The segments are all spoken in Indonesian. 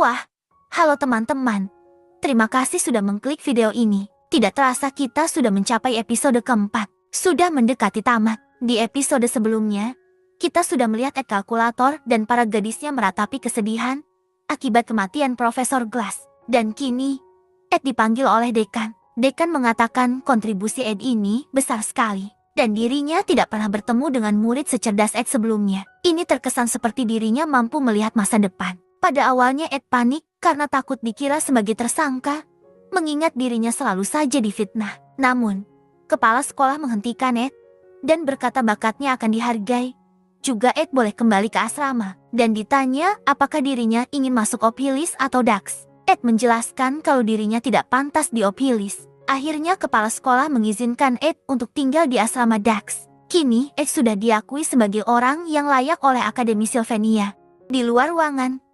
Wah, halo teman-teman. Terima kasih sudah mengklik video ini. Tidak terasa kita sudah mencapai episode keempat. Sudah mendekati tamat. Di episode sebelumnya, kita sudah melihat Ed kalkulator dan para gadisnya meratapi kesedihan akibat kematian Profesor Glass. Dan kini, Ed dipanggil oleh dekan. Dekan mengatakan kontribusi Ed ini besar sekali. Dan dirinya tidak pernah bertemu dengan murid secerdas Ed sebelumnya. Ini terkesan seperti dirinya mampu melihat masa depan. Pada awalnya Ed panik karena takut dikira sebagai tersangka, mengingat dirinya selalu saja difitnah. Namun, kepala sekolah menghentikan Ed dan berkata bakatnya akan dihargai. Juga Ed boleh kembali ke asrama dan ditanya apakah dirinya ingin masuk Opilis atau Dax. Ed menjelaskan kalau dirinya tidak pantas di Opilis. Akhirnya kepala sekolah mengizinkan Ed untuk tinggal di asrama Dax. Kini Ed sudah diakui sebagai orang yang layak oleh Akademi Sylvania. Di luar ruangan,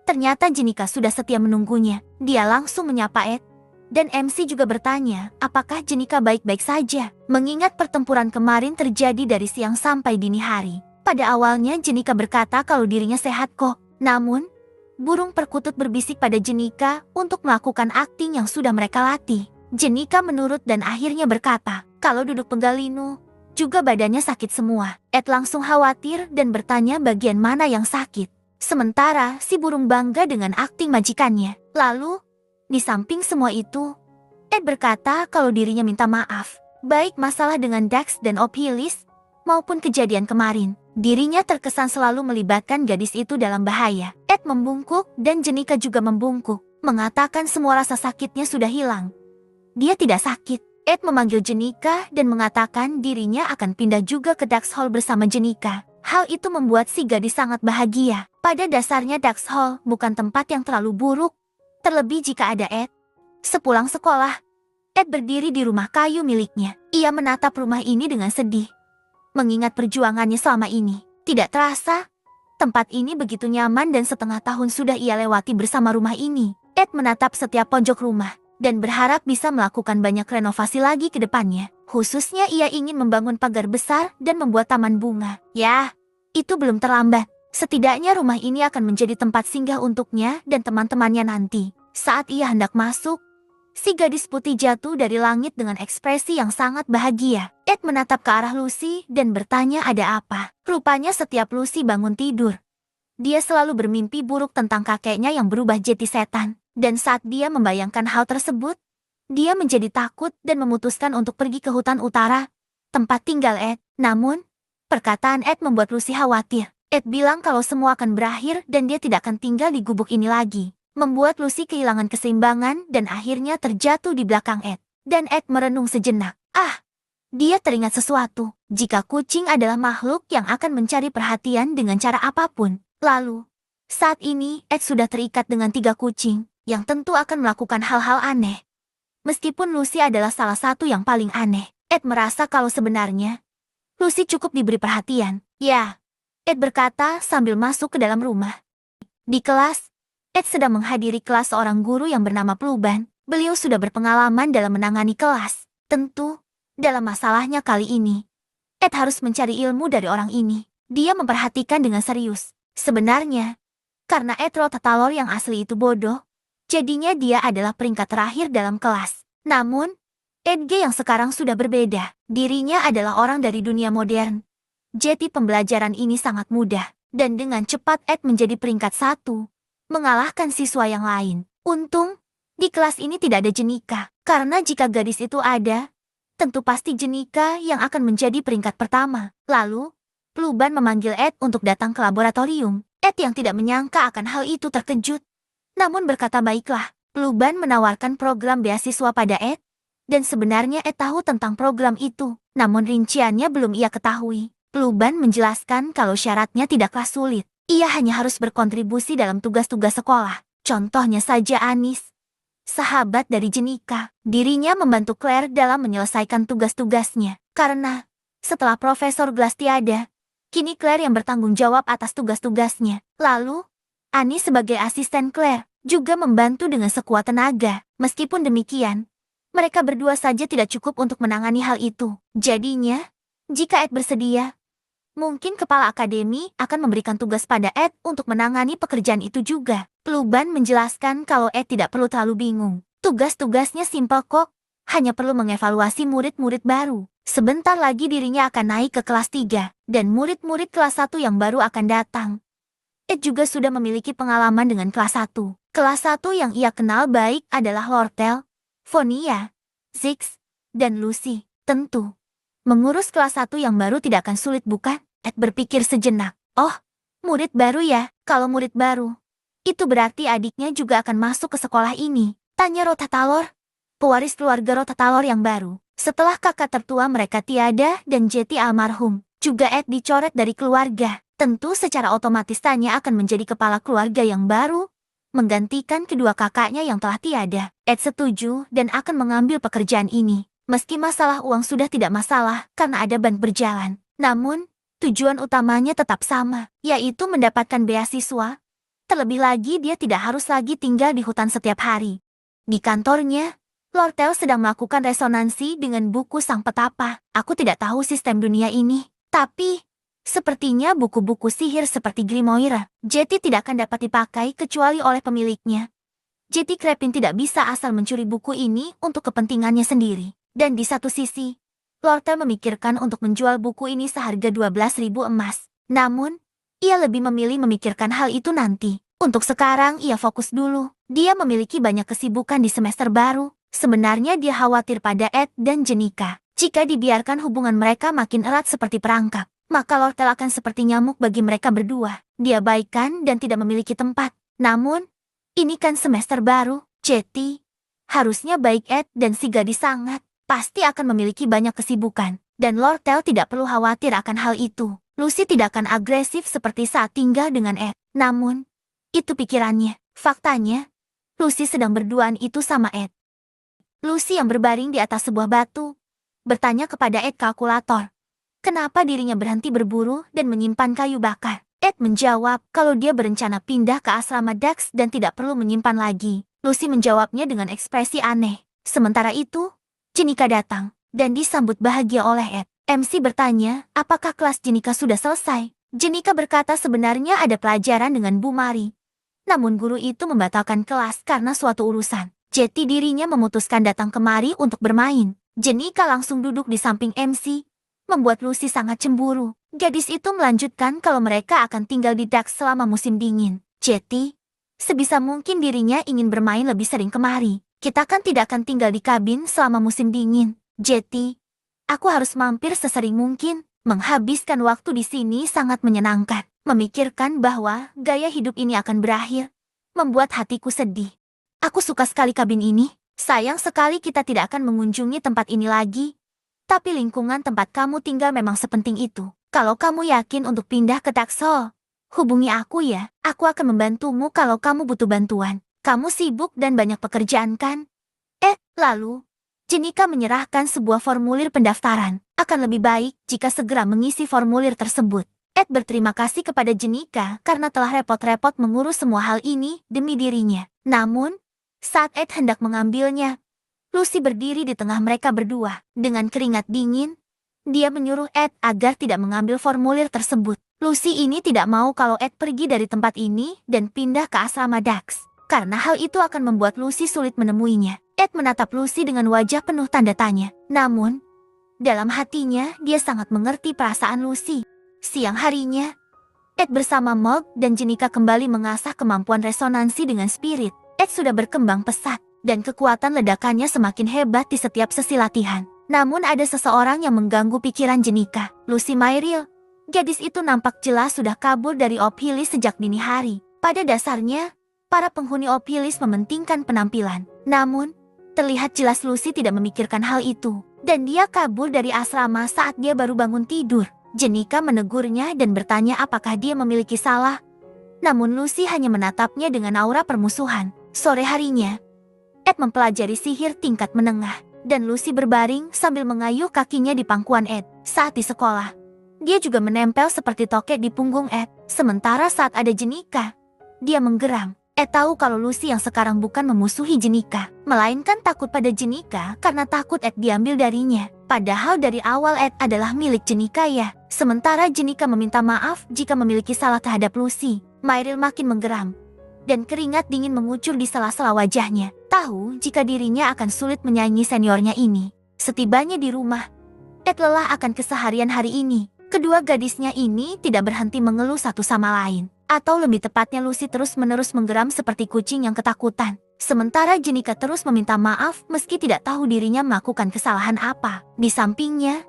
ternyata Jenika sudah setia menunggunya. Dia langsung menyapa Ed. Dan MC juga bertanya, apakah Jenika baik-baik saja? Mengingat pertempuran kemarin terjadi dari siang sampai dini hari. Pada awalnya Jenika berkata kalau dirinya sehat kok. Namun, burung perkutut berbisik pada Jenika untuk melakukan akting yang sudah mereka latih. Jenika menurut dan akhirnya berkata, kalau duduk Penggalinu, juga badannya sakit semua. Ed langsung khawatir dan bertanya bagian mana yang sakit. Sementara si burung bangga dengan akting majikannya. Lalu, di samping semua itu, Ed berkata kalau dirinya minta maaf. Baik masalah dengan Dax dan Opilis, maupun kejadian kemarin. Dirinya terkesan selalu melibatkan gadis itu dalam bahaya. Ed membungkuk dan Jenika juga membungkuk. Mengatakan semua rasa sakitnya sudah hilang. Dia tidak sakit. Ed memanggil Jenika dan mengatakan dirinya akan pindah juga ke Dax Hall bersama Jenika. Hal itu membuat si gadis sangat bahagia. Pada dasarnya Dax Hall bukan tempat yang terlalu buruk, terlebih jika ada Ed. Sepulang sekolah, Ed berdiri di rumah kayu miliknya. Ia menatap rumah ini dengan sedih. Mengingat perjuangannya selama ini, tidak terasa, tempat ini begitu nyaman dan setengah tahun sudah ia lewati bersama rumah ini. Ed menatap setiap pojok rumah dan berharap bisa melakukan banyak renovasi lagi ke depannya. Khususnya ia ingin membangun pagar besar dan membuat taman bunga. Ya, itu belum terlambat. Setidaknya rumah ini akan menjadi tempat singgah untuknya dan teman-temannya nanti. Saat ia hendak masuk, si gadis putih jatuh dari langit dengan ekspresi yang sangat bahagia. Ed menatap ke arah Lucy dan bertanya ada apa. Rupanya setiap Lucy bangun tidur, dia selalu bermimpi buruk tentang kakeknya yang berubah jadi setan. Dan saat dia membayangkan hal tersebut, dia menjadi takut dan memutuskan untuk pergi ke hutan utara, tempat tinggal Ed. Namun, perkataan Ed membuat Lucy khawatir. Ed bilang kalau semua akan berakhir dan dia tidak akan tinggal di gubuk ini lagi. Membuat Lucy kehilangan keseimbangan dan akhirnya terjatuh di belakang Ed. Dan Ed merenung sejenak. Dia teringat sesuatu. Jika kucing adalah makhluk yang akan mencari perhatian dengan cara apapun. Lalu, saat ini Ed sudah terikat dengan 3 kucing, yang tentu akan melakukan hal-hal aneh. Meskipun Lucy adalah salah satu yang paling aneh, Ed merasa kalau sebenarnya Lucy cukup diberi perhatian. Ya, Ed berkata sambil masuk ke dalam rumah. Di kelas, Ed sedang menghadiri kelas seorang guru yang bernama Pluban. Beliau sudah berpengalaman dalam menangani kelas. Tentu, dalam masalahnya kali ini, Ed harus mencari ilmu dari orang ini. Dia memperhatikan dengan serius. Sebenarnya, karena Ed Rotatalor yang asli itu bodoh, jadinya dia adalah peringkat terakhir dalam kelas. Namun, Edge yang sekarang sudah berbeda. Dirinya adalah orang dari dunia modern. Jadi pembelajaran ini sangat mudah. Dan dengan cepat Ed menjadi peringkat 1, mengalahkan siswa yang lain. Untung, di kelas ini tidak ada Jenika. Karena jika gadis itu ada, tentu pasti Jenika yang akan menjadi peringkat pertama. Lalu, Pluban memanggil Ed untuk datang ke laboratorium. Ed yang tidak menyangka akan hal itu terkejut. Namun berkata baiklah, Pluban menawarkan program beasiswa pada Ed, dan sebenarnya Ed tahu tentang program itu, namun rinciannya belum ia ketahui. Pluban menjelaskan kalau syaratnya tidaklah sulit, ia hanya harus berkontribusi dalam tugas-tugas sekolah. Contohnya saja Anis, sahabat dari Jenika. Dirinya membantu Claire dalam menyelesaikan tugas-tugasnya, karena setelah Profesor Glass tiada, kini Claire yang bertanggung jawab atas tugas-tugasnya. Lalu, Anis sebagai asisten Claire juga membantu dengan sekuat tenaga. Meskipun demikian, mereka berdua saja tidak cukup untuk menangani hal itu. Jadinya, jika Ed bersedia, Mungkin kepala akademi akan memberikan tugas pada Ed untuk menangani pekerjaan itu juga. Luban menjelaskan kalau Ed tidak perlu terlalu bingung. Tugas-tugasnya simpel kok, hanya perlu mengevaluasi murid-murid baru. Sebentar lagi dirinya akan naik ke kelas 3, dan murid-murid kelas 1 yang baru akan datang. Ed juga sudah memiliki pengalaman dengan kelas 1. Kelas 1 yang ia kenal baik adalah Lortel, Vonia, Ziggs, dan Lucy. Tentu, mengurus kelas 1 yang baru tidak akan sulit bukan? Ed berpikir sejenak. Oh, murid baru ya? Kalau murid baru, itu berarti adiknya juga akan masuk ke sekolah ini. Tanya Rotatalor, pewaris keluarga Rotatalor yang baru. Setelah kakak tertua mereka tiada dan Jetty almarhum, juga Ed dicoret dari keluarga. Tentu secara otomatis Tanya akan menjadi kepala keluarga yang baru, menggantikan kedua kakaknya yang telah tiada. Ed setuju dan akan mengambil pekerjaan ini. Meski masalah uang sudah tidak masalah karena ada bank berjalan. Namun, tujuan utamanya tetap sama, yaitu mendapatkan beasiswa. Terlebih lagi dia tidak harus lagi tinggal di hutan setiap hari. Di kantornya, Lortel sedang melakukan resonansi dengan buku sang petapa. Aku tidak tahu sistem dunia ini, tapi sepertinya buku-buku sihir seperti Grimoire Jetty tidak akan dapat dipakai kecuali oleh pemiliknya. Jetty Krepin tidak bisa asal mencuri buku ini untuk kepentingannya sendiri. Dan di satu sisi, Lortel memikirkan untuk menjual buku ini seharga 12.000 emas. Namun, ia lebih memilih memikirkan hal itu nanti. Untuk sekarang ia fokus dulu. Dia memiliki banyak kesibukan di semester baru. Sebenarnya dia khawatir pada Ed dan Jenika. Jika dibiarkan hubungan mereka makin erat seperti perangkap, maka Lortel akan seperti nyamuk bagi mereka berdua. Dia baikkan dan tidak memiliki tempat. Namun, ini kan semester baru. Jetty, harusnya baik Ed dan si gadis sangat pasti akan memiliki banyak kesibukan. Dan Lortel tidak perlu khawatir akan hal itu. Lucy tidak akan agresif seperti saat tinggal dengan Ed. Namun, itu pikirannya. Faktanya, Lucy sedang berduaan itu sama Ed. Lucy yang berbaring di atas sebuah batu, bertanya kepada Ed kalkulator. Kenapa dirinya berhenti berburu dan menyimpan kayu bakar? Ed menjawab kalau dia berencana pindah ke asrama Dax dan tidak perlu menyimpan lagi. Lucy menjawabnya dengan ekspresi aneh. Sementara itu, Jenika datang dan disambut bahagia oleh Ed. MC bertanya, apakah kelas Jenika sudah selesai? Jenika berkata sebenarnya ada pelajaran dengan Bu Mari. Namun guru itu membatalkan kelas karena suatu urusan. Jetty dirinya memutuskan datang kemari untuk bermain. Jenika langsung duduk di samping MC, membuat Lucy sangat cemburu. Gadis itu melanjutkan kalau mereka akan tinggal di Dax selama musim dingin. Jetty, sebisa mungkin dirinya ingin bermain lebih sering kemari. Kita kan tidak akan tinggal di kabin selama musim dingin. Jetty, aku harus mampir sesering mungkin. Menghabiskan waktu di sini sangat menyenangkan. Memikirkan bahwa gaya hidup ini akan berakhir, membuat hatiku sedih. Aku suka sekali kabin ini. Sayang sekali kita tidak akan mengunjungi tempat ini lagi. Tapi lingkungan tempat kamu tinggal memang sepenting itu. Kalau kamu yakin untuk pindah ke Taxol, hubungi aku ya. Aku akan membantumu kalau kamu butuh bantuan. Kamu sibuk dan banyak pekerjaan kan? Lalu, Jenika menyerahkan sebuah formulir pendaftaran. Akan lebih baik jika segera mengisi formulir tersebut. Ed berterima kasih kepada Jenika karena telah repot-repot mengurus semua hal ini demi dirinya. Namun, saat Ed hendak mengambilnya, Lucy berdiri di tengah mereka berdua. Dengan keringat dingin, dia menyuruh Ed agar tidak mengambil formulir tersebut. Lucy ini tidak mau kalau Ed pergi dari tempat ini dan pindah ke asrama Dax. Karena hal itu akan membuat Lucy sulit menemuinya. Ed menatap Lucy dengan wajah penuh tanda tanya. Namun, dalam hatinya dia sangat mengerti perasaan Lucy. Siang harinya, Ed bersama Mog dan Jenika kembali mengasah kemampuan resonansi dengan spirit. Ed sudah berkembang pesat, dan kekuatan ledakannya semakin hebat di setiap sesi latihan. Namun ada seseorang yang mengganggu pikiran Jenika. Lucy Myril. Gadis itu nampak jelas sudah kabur dari Ophilis sejak dini hari. Pada dasarnya, para penghuni Ophilis mementingkan penampilan. Namun, terlihat jelas Lucy tidak memikirkan hal itu. Dan dia kabur dari asrama saat dia baru bangun tidur. Jenika menegurnya dan bertanya apakah dia memiliki salah. Namun Lucy hanya menatapnya dengan aura permusuhan. Sore harinya, Ed mempelajari sihir tingkat menengah. Dan Lucy berbaring sambil mengayuh kakinya di pangkuan Ed. Saat di sekolah, dia juga menempel seperti toket di punggung Ed. Sementara saat ada Jenika, dia menggeram. Ed tahu kalau Lucy yang sekarang bukan memusuhi Jenika, melainkan takut pada Jenika karena takut Ed diambil darinya. Padahal dari awal Ed adalah milik Jenika ya. Sementara Jenika meminta maaf jika memiliki salah terhadap Lucy, Myril makin menggeram. Dan keringat dingin mengucur di sela-sela wajahnya. Tahu jika dirinya akan sulit menyaingi seniornya ini. Setibanya di rumah, Ed lelah akan keseharian hari ini. Kedua gadisnya ini tidak berhenti mengeluh satu sama lain. Atau lebih tepatnya Lucy terus-menerus menggeram seperti kucing yang ketakutan. Sementara Jenika terus meminta maaf meski tidak tahu dirinya melakukan kesalahan apa. Di sampingnya,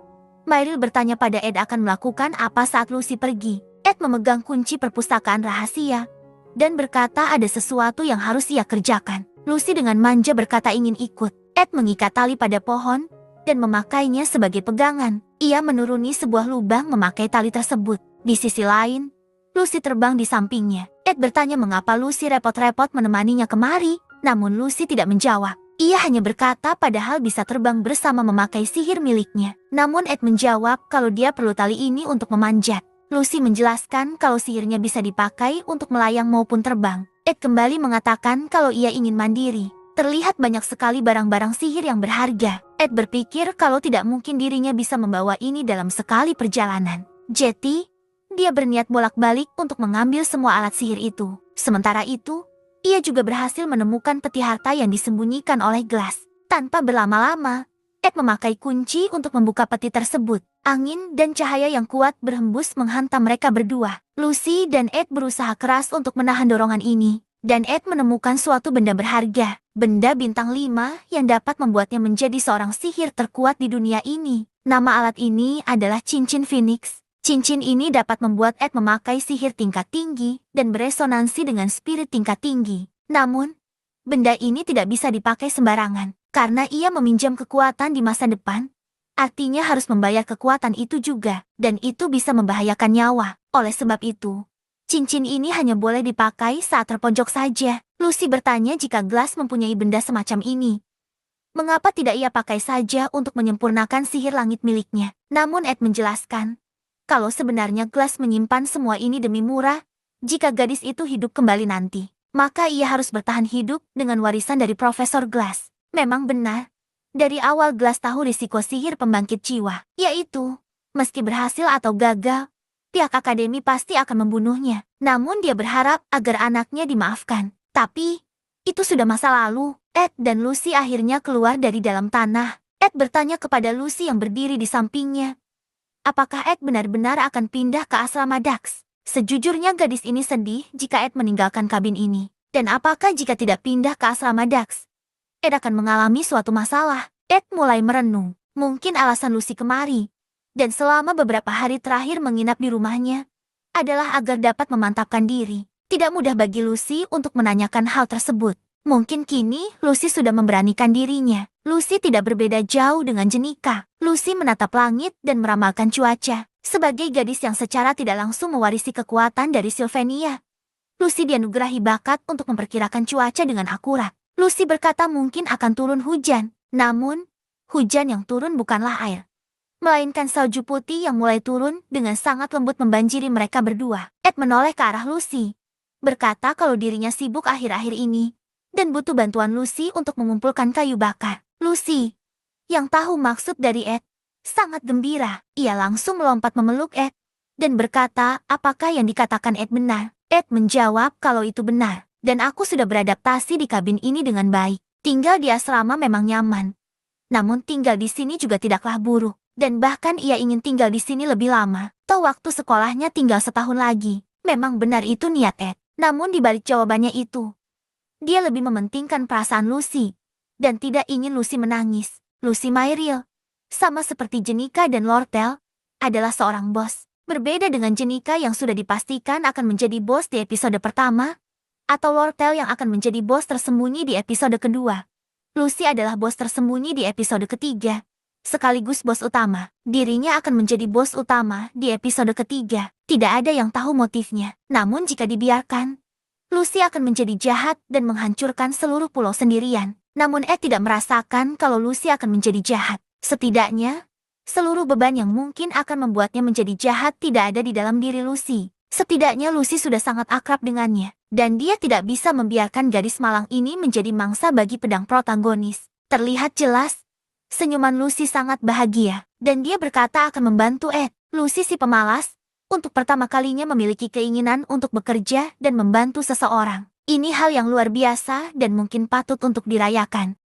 Myril bertanya pada Ed akan melakukan apa saat Lucy pergi. Ed memegang kunci perpustakaan rahasia dan berkata ada sesuatu yang harus ia kerjakan. Lucy dengan manja berkata ingin ikut. Ed mengikat tali pada pohon dan memakainya sebagai pegangan. Ia menuruni sebuah lubang memakai tali tersebut. Di sisi lain, Lucy terbang di sampingnya. Ed bertanya mengapa Lucy repot-repot menemaninya kemari, namun Lucy tidak menjawab. Ia hanya berkata padahal bisa terbang bersama memakai sihir miliknya. Namun Ed menjawab kalau dia perlu tali ini untuk memanjat. Lucy menjelaskan kalau sihirnya bisa dipakai untuk melayang maupun terbang. Ed kembali mengatakan kalau ia ingin mandiri. Terlihat banyak sekali barang-barang sihir yang berharga. Ed berpikir kalau tidak mungkin dirinya bisa membawa ini dalam sekali perjalanan. Jadi, dia berniat bolak-balik untuk mengambil semua alat sihir itu. Sementara itu, ia juga berhasil menemukan peti harta yang disembunyikan oleh Glass. Tanpa berlama-lama, Ed memakai kunci untuk membuka peti tersebut. Angin dan cahaya yang kuat berhembus menghantam mereka berdua. Lucy dan Ed berusaha keras untuk menahan dorongan ini. Dan Ed menemukan suatu benda berharga. Benda bintang 5 yang dapat membuatnya menjadi seorang sihir terkuat di dunia ini. Nama alat ini adalah cincin Phoenix. Cincin ini dapat membuat Ed memakai sihir tingkat tinggi dan beresonansi dengan spirit tingkat tinggi. Namun, benda ini tidak bisa dipakai sembarangan. Karena ia meminjam kekuatan di masa depan, artinya harus membayar kekuatan itu juga, dan itu bisa membahayakan nyawa. Oleh sebab itu, cincin ini hanya boleh dipakai saat terpojok saja. Lucy bertanya jika Glass mempunyai benda semacam ini. Mengapa tidak ia pakai saja untuk menyempurnakan sihir langit miliknya? Namun Ed menjelaskan, kalau sebenarnya Glass menyimpan semua ini demi murah, jika gadis itu hidup kembali nanti, maka ia harus bertahan hidup dengan warisan dari Profesor Glass. Memang benar. Dari awal Glass tahu risiko sihir pembangkit jiwa, yaitu, meski berhasil atau gagal, pihak akademi pasti akan membunuhnya. Namun dia berharap agar anaknya dimaafkan. Tapi, itu sudah masa lalu. Ed dan Lucy akhirnya keluar dari dalam tanah. Ed bertanya kepada Lucy yang berdiri di sampingnya. Apakah Ed benar-benar akan pindah ke asrama Dax? Sejujurnya gadis ini sedih jika Ed meninggalkan kabin ini. Dan apakah jika tidak pindah ke asrama Dax, Ed akan mengalami suatu masalah? Ed mulai merenung. Mungkin alasan Lucy kemari dan selama beberapa hari terakhir menginap di rumahnya adalah agar dapat memantapkan diri. Tidak mudah bagi Lucy untuk menanyakan hal tersebut. Mungkin kini Lucy sudah memberanikan dirinya. Lucy tidak berbeda jauh dengan Jenika. Lucy menatap langit dan meramalkan cuaca. Sebagai gadis yang secara tidak langsung mewarisi kekuatan dari Sylvania, Lucy dianugerahi bakat untuk memperkirakan cuaca dengan akurat. Lucy berkata mungkin akan turun hujan. Namun, hujan yang turun bukanlah air, melainkan salju putih yang mulai turun dengan sangat lembut membanjiri mereka berdua. Ed menoleh ke arah Lucy, berkata kalau dirinya sibuk akhir-akhir ini dan butuh bantuan Lucy untuk mengumpulkan kayu bakar. Lucy, yang tahu maksud dari Ed, sangat gembira. Ia langsung melompat memeluk Ed dan berkata apakah yang dikatakan Ed benar. Ed menjawab kalau itu benar, dan aku sudah beradaptasi di kabin ini dengan baik. Tinggal di asrama memang nyaman, namun tinggal di sini juga tidaklah buruk. Dan bahkan ia ingin tinggal di sini lebih lama. Toh waktu sekolahnya tinggal setahun lagi. Memang benar itu niat Ed. Namun di balik jawabannya itu, dia lebih mementingkan perasaan Lucy dan tidak ingin Lucy menangis. Lucy Myril, sama seperti Jenika dan Lortel, adalah seorang bos. Berbeda dengan Jenika yang sudah dipastikan akan menjadi bos di episode pertama, atau Lortel yang akan menjadi bos tersembunyi di episode kedua. Lucy adalah bos tersembunyi di episode ketiga, sekaligus bos utama. Dirinya akan menjadi bos utama di episode ketiga. Tidak ada yang tahu motifnya. Namun jika dibiarkan, Lucy akan menjadi jahat dan menghancurkan seluruh pulau sendirian. Namun Ed tidak merasakan kalau Lucy akan menjadi jahat. Setidaknya, seluruh beban yang mungkin akan membuatnya menjadi jahat tidak ada di dalam diri Lucy. Setidaknya Lucy sudah sangat akrab dengannya. Dan dia tidak bisa membiarkan gadis malang ini menjadi mangsa bagi pedang protagonis. Terlihat jelas, senyuman Lucy sangat bahagia, dan dia berkata akan membantu Ed. Lucy si pemalas, untuk pertama kalinya memiliki keinginan untuk bekerja dan membantu seseorang. Ini hal yang luar biasa dan mungkin patut untuk dirayakan.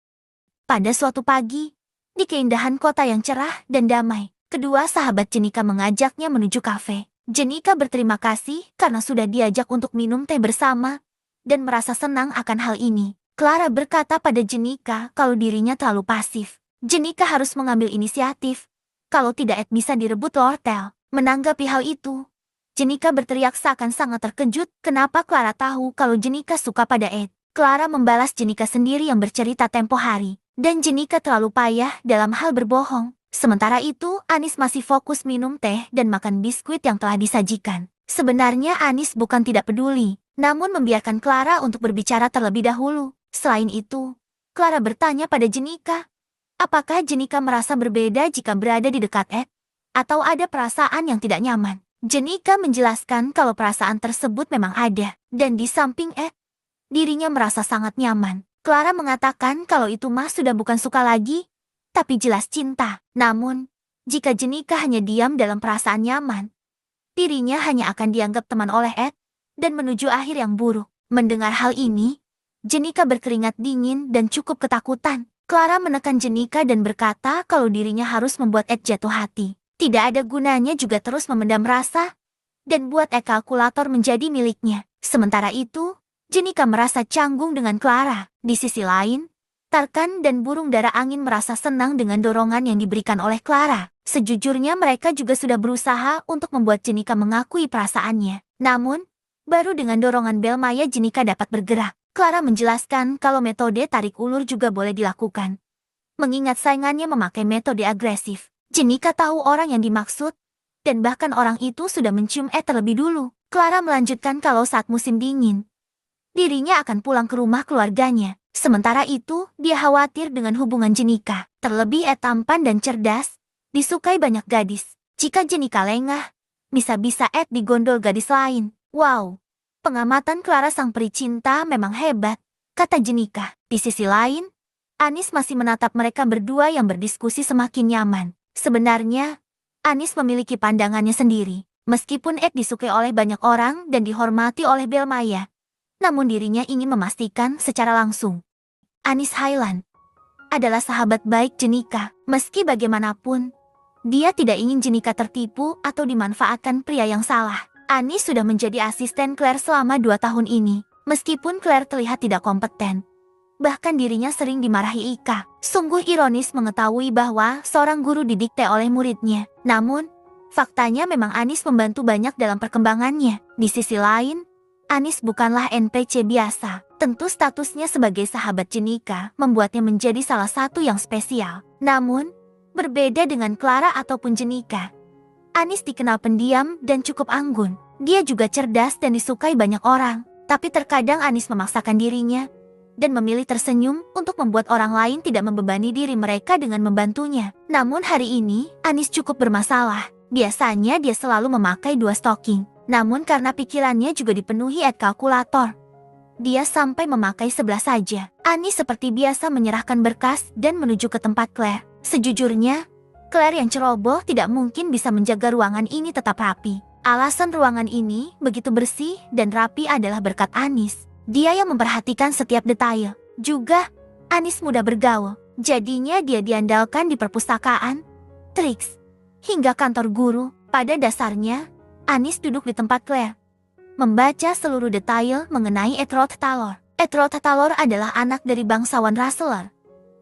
Pada suatu pagi, di keindahan kota yang cerah dan damai, kedua sahabat Jenika mengajaknya menuju kafe. Jenika berterima kasih karena sudah diajak untuk minum teh bersama dan merasa senang akan hal ini. Clara berkata pada Jenika kalau dirinya terlalu pasif. Jenika harus mengambil inisiatif. Kalau tidak, Ed bisa direbut Lortel. Menanggapi hal itu, Jenika berteriak seakan sangat terkejut kenapa Clara tahu kalau Jenika suka pada Ed. Clara membalas Jenika sendiri yang bercerita tempo hari. Dan Jenika terlalu payah dalam hal berbohong. Sementara itu, Anis masih fokus minum teh dan makan biskuit yang telah disajikan. Sebenarnya Anis bukan tidak peduli, namun membiarkan Clara untuk berbicara terlebih dahulu. Selain itu, Clara bertanya pada Jenika, apakah Jenika merasa berbeda jika berada di dekat Ed? Atau ada perasaan yang tidak nyaman? Jenika menjelaskan kalau perasaan tersebut memang ada, dan di samping Ed, dirinya merasa sangat nyaman. Clara mengatakan kalau itu mah sudah bukan suka lagi, tapi jelas cinta. Namun, jika Jenika hanya diam dalam perasaan nyaman, dirinya hanya akan dianggap teman oleh Ed, dan menuju akhir yang buruk. Mendengar hal ini, Jenika berkeringat dingin dan cukup ketakutan. Clara menekan Jenika dan berkata kalau dirinya harus membuat Ed jatuh hati. Tidak ada gunanya juga terus memendam rasa, dan buat Ed kalkulator menjadi miliknya. Sementara itu, Jenika merasa canggung dengan Clara. Di sisi lain, Tarkan dan burung dara angin merasa senang dengan dorongan yang diberikan oleh Clara. Sejujurnya mereka juga sudah berusaha untuk membuat Jenika mengakui perasaannya. Namun, baru dengan dorongan bel maya Jenika dapat bergerak. Clara menjelaskan kalau metode tarik ulur juga boleh dilakukan. Mengingat saingannya memakai metode agresif, Jenika tahu orang yang dimaksud, dan bahkan orang itu sudah mencium Ed terlebih dulu. Clara melanjutkan kalau saat musim dingin, dirinya akan pulang ke rumah keluarganya. Sementara itu, dia khawatir dengan hubungan Jenika. Terlebih Ed tampan dan cerdas, disukai banyak gadis. Jika Jenika lengah, bisa-bisa Ed digondol gadis lain. Wow, pengamatan Clara sang peri cinta memang hebat, kata Jenika. Di sisi lain, Anis masih menatap mereka berdua yang berdiskusi semakin nyaman. Sebenarnya, Anis memiliki pandangannya sendiri. Meskipun Ed disukai oleh banyak orang dan dihormati oleh Belmaya, namun dirinya ingin memastikan secara langsung. Anis Highland adalah sahabat baik Jenika. Meski bagaimanapun, dia tidak ingin Jenika tertipu atau dimanfaatkan pria yang salah. Anis sudah menjadi asisten Claire selama 2 tahun ini. Meskipun Claire terlihat tidak kompeten, bahkan dirinya sering dimarahi Ika. Sungguh ironis mengetahui bahwa seorang guru didikte oleh muridnya. Namun, faktanya memang Anis membantu banyak dalam perkembangannya. Di sisi lain, Anis bukanlah NPC biasa. Tentu statusnya sebagai sahabat Jenika membuatnya menjadi salah satu yang spesial. Namun, berbeda dengan Clara ataupun Jenika, Anis dikenal pendiam dan cukup anggun. Dia juga cerdas dan disukai banyak orang. Tapi terkadang Anis memaksakan dirinya dan memilih tersenyum untuk membuat orang lain tidak membebani diri mereka dengan membantunya. Namun hari ini, Anis cukup bermasalah. Biasanya dia selalu memakai 2 stocking. Namun karena pikirannya juga dipenuhi Ed kalkulator, dia sampai memakai 11 saja. Anis seperti biasa menyerahkan berkas dan menuju ke tempat Claire. Sejujurnya, Claire yang ceroboh tidak mungkin bisa menjaga ruangan ini tetap rapi. Alasan ruangan ini begitu bersih dan rapi adalah berkat Anis. Dia yang memperhatikan setiap detail. Juga, Anis mudah bergaul. Jadinya dia diandalkan di perpustakaan, triks, hingga kantor guru. Pada dasarnya, Anis duduk di tempat Claire, membaca seluruh detail mengenai Etrod Talor. Etrod Talor adalah anak dari bangsawan Rustler,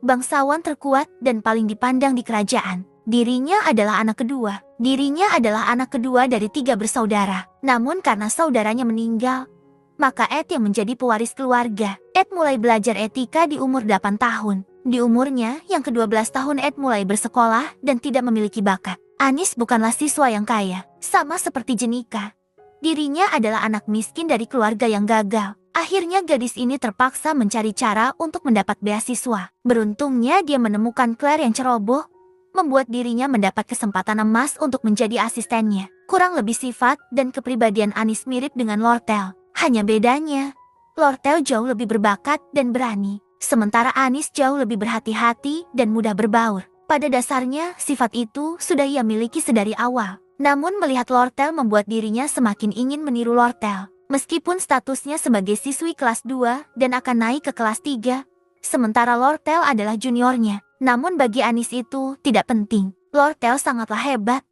bangsawan terkuat dan paling dipandang di kerajaan. Dirinya adalah anak kedua. Dirinya adalah anak kedua dari 3 bersaudara. Namun karena saudaranya meninggal, maka Ed yang menjadi pewaris keluarga. Ed mulai belajar etika di umur 8 tahun. Di umurnya yang ke-12 tahun Ed mulai bersekolah dan tidak memiliki bakat. Anis bukanlah siswa yang kaya, sama seperti Jenika. Dirinya adalah anak miskin dari keluarga yang gagal. Akhirnya gadis ini terpaksa mencari cara untuk mendapat beasiswa. Beruntungnya dia menemukan Claire yang ceroboh, membuat dirinya mendapat kesempatan emas untuk menjadi asistennya. Kurang lebih sifat dan kepribadian Anis mirip dengan Lortel. Hanya bedanya, Lortel jauh lebih berbakat dan berani, sementara Anis jauh lebih berhati-hati dan mudah berbaur. Pada dasarnya, sifat itu sudah ia miliki sedari awal. Namun melihat Lortel membuat dirinya semakin ingin meniru Lortel. Meskipun statusnya sebagai siswi kelas 2 dan akan naik ke kelas 3, sementara Lortel adalah juniornya. Namun bagi Anis itu tidak penting. Lortel sangatlah hebat.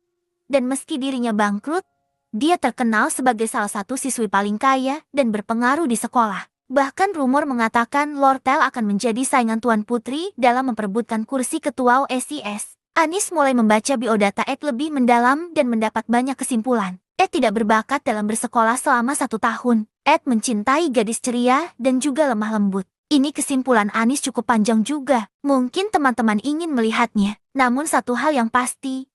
Dan meski dirinya bangkrut, dia terkenal sebagai salah satu siswi paling kaya dan berpengaruh di sekolah. Bahkan rumor mengatakan Lortel akan menjadi saingan Tuan Putri dalam memperebutkan kursi ketua OSIS. Anis mulai membaca biodata Ed lebih mendalam dan mendapat banyak kesimpulan. Ed tidak berbakat dalam bersekolah selama 1 tahun. Ed mencintai gadis ceria dan juga lemah lembut. Ini kesimpulan Anis cukup panjang juga. Mungkin teman-teman ingin melihatnya. Namun satu hal yang pasti,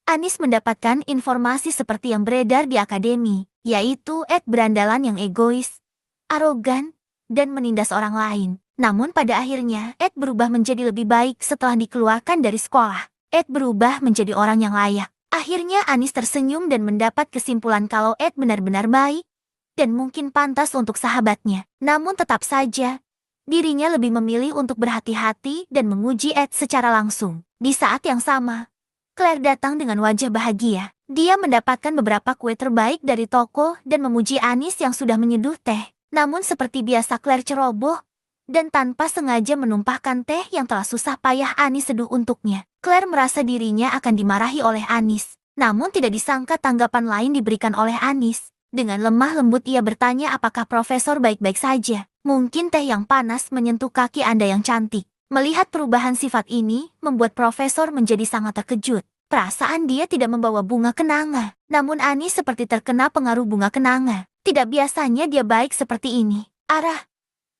Anis mendapatkan informasi seperti yang beredar di akademi, yaitu Ed berandalan yang egois, arogan, dan menindas orang lain. Namun pada akhirnya Ed berubah menjadi lebih baik setelah dikeluarkan dari sekolah. Ed berubah menjadi orang yang layak. Akhirnya Anis tersenyum dan mendapat kesimpulan kalau Ed benar-benar baik dan mungkin pantas untuk sahabatnya. Namun tetap saja, dirinya lebih memilih untuk berhati-hati dan menguji Ed secara langsung. Di saat yang sama, Claire datang dengan wajah bahagia. Dia mendapatkan beberapa kue terbaik dari toko dan memuji Anis yang sudah menyeduh teh. Namun seperti biasa Claire ceroboh dan tanpa sengaja menumpahkan teh yang telah susah payah Anis seduh untuknya. Claire merasa dirinya akan dimarahi oleh Anis. Namun tidak disangka tanggapan lain diberikan oleh Anis. Dengan lemah lembut ia bertanya apakah profesor baik-baik saja. Mungkin teh yang panas menyentuh kaki Anda yang cantik. Melihat perubahan sifat ini, membuat profesor menjadi sangat terkejut. Perasaan dia tidak membawa bunga kenanga. Namun Anis seperti terkena pengaruh bunga kenanga. Tidak biasanya dia baik seperti ini.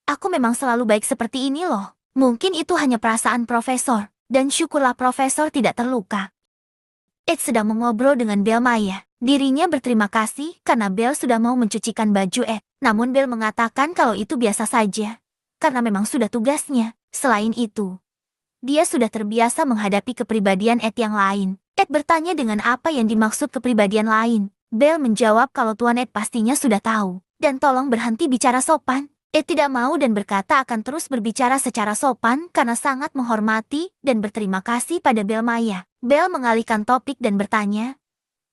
Aku memang selalu baik seperti ini loh. Mungkin itu hanya perasaan profesor. Dan syukurlah profesor tidak terluka. Ed sedang mengobrol dengan Belle Maya. Dirinya berterima kasih karena Belle sudah mau mencucikan baju Ed. Namun Belle mengatakan kalau itu biasa saja. Karena memang sudah tugasnya. Selain itu, dia sudah terbiasa menghadapi kepribadian Ed yang lain. Ed bertanya dengan apa yang dimaksud kepribadian lain. Belle menjawab kalau Tuan Ed pastinya sudah tahu. Dan tolong berhenti bicara sopan. Ed tidak mau dan berkata akan terus berbicara secara sopan karena sangat menghormati dan berterima kasih pada Belle Maya. Belle mengalihkan topik dan bertanya,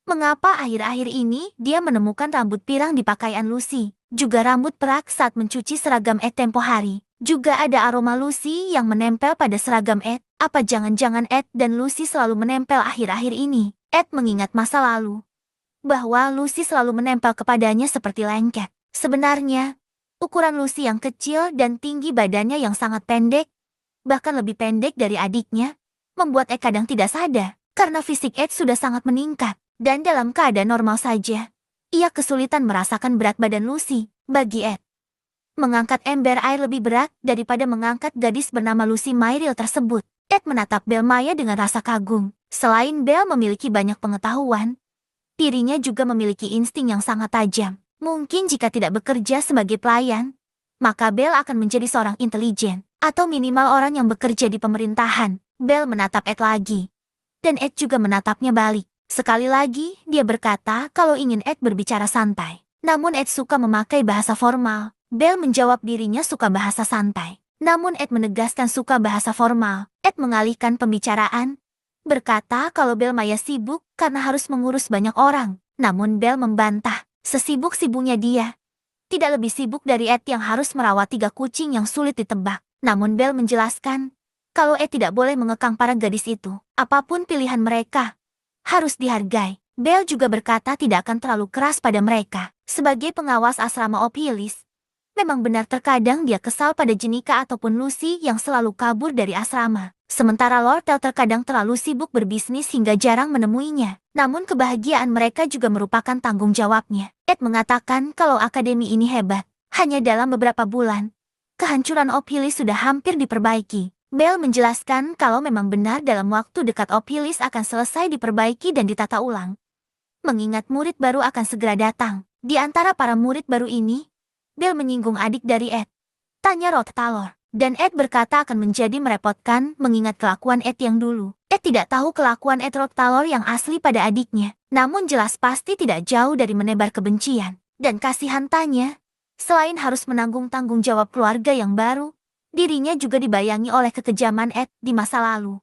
mengapa akhir-akhir ini dia menemukan rambut pirang di pakaian Lucy, juga rambut perak saat mencuci seragam Ed tempo hari. Juga ada aroma Lucy yang menempel pada seragam Ed. Apa jangan-jangan Ed dan Lucy selalu menempel akhir-akhir ini? Ed mengingat masa lalu, bahwa Lucy selalu menempel kepadanya seperti lengket. Sebenarnya, ukuran Lucy yang kecil dan tinggi badannya yang sangat pendek, bahkan lebih pendek dari adiknya, membuat Ed kadang tidak sadar, karena fisik Ed sudah sangat meningkat, dan dalam keadaan normal saja, ia kesulitan merasakan berat badan Lucy. Bagi Ed, mengangkat ember air lebih berat daripada mengangkat gadis bernama Lucy Myril tersebut. Ed menatap Belle Maya dengan rasa kagum. Selain Belle memiliki banyak pengetahuan, dirinya juga memiliki insting yang sangat tajam. Mungkin jika tidak bekerja sebagai pelayan, maka Belle akan menjadi seorang intelijen, atau minimal orang yang bekerja di pemerintahan. Belle menatap Ed lagi, dan Ed juga menatapnya balik. Sekali lagi, dia berkata kalau ingin Ed berbicara santai. Namun Ed suka memakai bahasa formal. Belle menjawab dirinya suka bahasa santai. Namun Ed menegaskan suka bahasa formal. Ed mengalihkan pembicaraan, berkata kalau Belle Maya sibuk karena harus mengurus banyak orang. Namun Belle membantah. Sesibuk-sibuknya dia, tidak lebih sibuk dari Ed yang harus merawat 3 kucing yang sulit ditebak. Namun Belle menjelaskan, kalau Ed tidak boleh mengekang para gadis itu. Apapun pilihan mereka, harus dihargai. Belle juga berkata tidak akan terlalu keras pada mereka. Sebagai pengawas asrama Ophilis, memang benar terkadang dia kesal pada Jenika ataupun Lucy yang selalu kabur dari asrama. Sementara Lortel terkadang terlalu sibuk berbisnis hingga jarang menemuinya. Namun kebahagiaan mereka juga merupakan tanggung jawabnya. Ed mengatakan kalau akademi ini hebat. Hanya dalam beberapa bulan, kehancuran Ophilis sudah hampir diperbaiki. Belle menjelaskan kalau memang benar dalam waktu dekat Ophilis akan selesai diperbaiki dan ditata ulang. Mengingat murid baru akan segera datang. Di antara para murid baru ini, Belle menyinggung adik dari Ed. Tanya Rottalor. Dan Ed berkata akan menjadi merepotkan mengingat kelakuan Ed yang dulu. Ed tidak tahu kelakuan Ed Rottalor yang asli pada adiknya. Namun jelas pasti tidak jauh dari menebar kebencian dan kasihan tanya. Selain harus menanggung tanggung jawab keluarga yang baru, dirinya juga dibayangi oleh kekejaman Ed di masa lalu.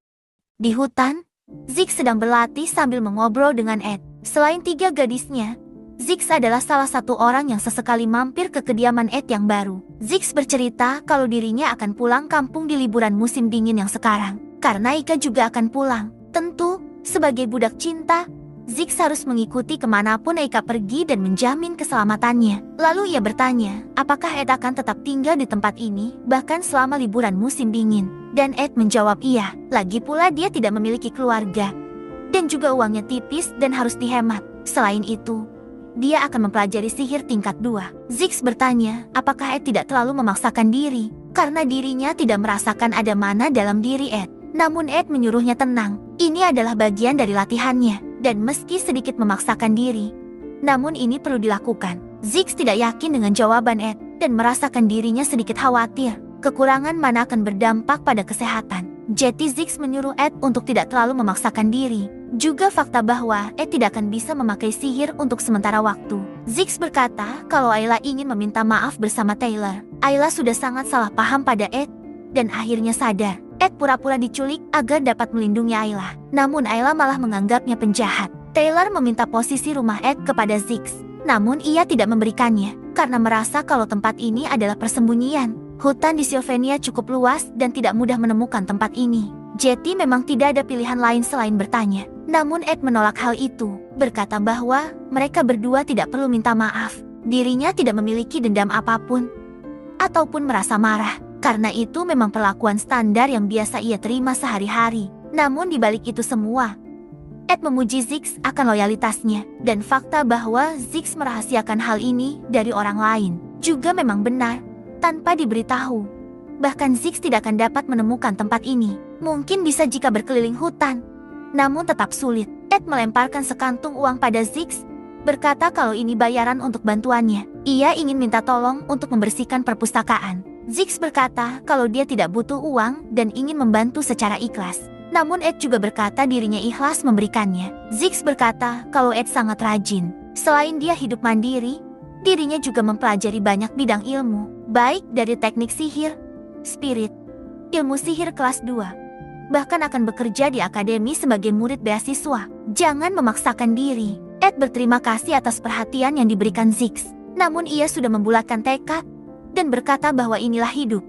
Di hutan, Zeke sedang berlatih sambil mengobrol dengan Ed. Selain 3 gadisnya, Ziggs adalah salah satu orang yang sesekali mampir ke kediaman Ed yang baru. Ziggs bercerita kalau dirinya akan pulang kampung di liburan musim dingin yang sekarang. Karena Ika juga akan pulang. Tentu, sebagai budak cinta, Ziggs harus mengikuti kemanapun Ika pergi dan menjamin keselamatannya. Lalu ia bertanya, apakah Ed akan tetap tinggal di tempat ini, bahkan selama liburan musim dingin? Dan Ed menjawab iya, lagi pula dia tidak memiliki keluarga. Dan juga uangnya tipis dan harus dihemat. Selain itu, dia akan mempelajari sihir tingkat 2. Ziggs bertanya, apakah Ed tidak terlalu memaksakan diri? Karena dirinya tidak merasakan ada mana dalam diri Ed. Namun Ed menyuruhnya tenang, ini adalah bagian dari latihannya. Dan meski sedikit memaksakan diri, namun ini perlu dilakukan. Ziggs tidak yakin dengan jawaban Ed dan merasakan dirinya sedikit khawatir. Kekurangan mana akan berdampak pada kesehatan. Jadi Ziggs menyuruh Ed untuk tidak terlalu memaksakan diri. Juga fakta bahwa Ed tidak akan bisa memakai sihir untuk sementara waktu. Ziggs berkata kalau Ayla ingin meminta maaf bersama Taylor. Ayla sudah sangat salah paham pada Ed dan akhirnya sadar. Ed pura-pura diculik agar dapat melindungi Ayla. Namun Ayla malah menganggapnya penjahat. Taylor meminta posisi rumah Ed kepada Ziggs. Namun ia tidak memberikannya karena merasa kalau tempat ini adalah persembunyian. Hutan di Sylvania cukup luas dan tidak mudah menemukan tempat ini. Jetty memang tidak ada pilihan lain selain bertanya. Namun Ed menolak hal itu, berkata bahwa mereka berdua tidak perlu minta maaf. Dirinya tidak memiliki dendam apapun ataupun merasa marah. Karena itu memang perlakuan standar yang biasa ia terima sehari-hari. Namun di balik itu semua, Ed memuji Ziggs akan loyalitasnya. Dan fakta bahwa Ziggs merahasiakan hal ini dari orang lain juga memang benar. Tanpa diberitahu, bahkan Ziggs tidak akan dapat menemukan tempat ini. Mungkin bisa jika berkeliling hutan, namun tetap sulit. Ed melemparkan sekantung uang pada Ziggs, berkata kalau ini bayaran untuk bantuannya. Ia ingin minta tolong untuk membersihkan perpustakaan. Ziggs berkata kalau dia tidak butuh uang dan ingin membantu secara ikhlas. Namun Ed juga berkata dirinya ikhlas memberikannya. Ziggs berkata kalau Ed sangat rajin. Selain dia hidup mandiri, dirinya juga mempelajari banyak bidang ilmu, baik dari teknik sihir, spirit, ilmu sihir kelas 2. Bahkan akan bekerja di akademi sebagai murid beasiswa. Jangan memaksakan diri. Ed berterima kasih atas perhatian yang diberikan Ziggs. Namun ia sudah membulatkan tekad dan berkata bahwa inilah hidup.